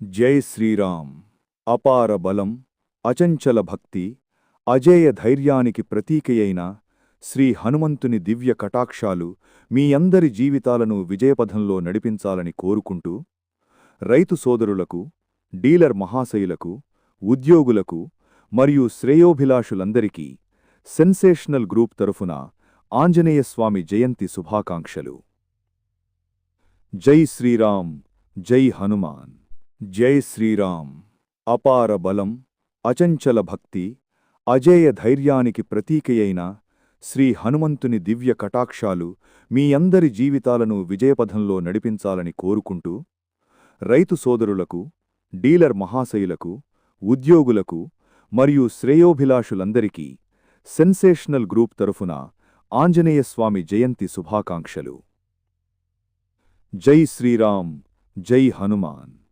జై శ్రీరామ్. అపార బలం, అచంచల భక్తి, అజేయ ధైర్యానికి ప్రతీకయైన శ్రీ హనుమంతుని దివ్య కటాక్షాలు మీ అందరి జీవితాలను విజయపథంలో నడిపించాలని కోరుకుంటూ, రైతు సోదరులకు, డీలర్ మహాశయులకు, ఉద్యోగులకు మరియు శ్రేయోభిలాషులందరికీ సెన్సేషనల్ గ్రూప్ తరఫున ఆంజనేయస్వామి జయంతి శుభాకాంక్షలు. జై శ్రీరామ్. జై హనుమాన్. జై శ్రీరామ్. అపార బలం, అచంచల భక్తి, అజేయ ధైర్యానికి ప్రతీకయైన శ్రీ హనుమంతుని దివ్య కటాక్షాలు మీ అందరి జీవితాలను విజయపథంలో నడిపించాలని కోరుకుంటూ, రైతు సోదరులకు, డీలర్ మహాశయులకు, ఉద్యోగులకు మరియు శ్రేయోభిలాషులందరికీ సెన్సేషనల్ గ్రూప్ తరఫున ఆంజనేయస్వామి జయంతి శుభాకాంక్షలు. జై శ్రీరామ్. జై హనుమాన్.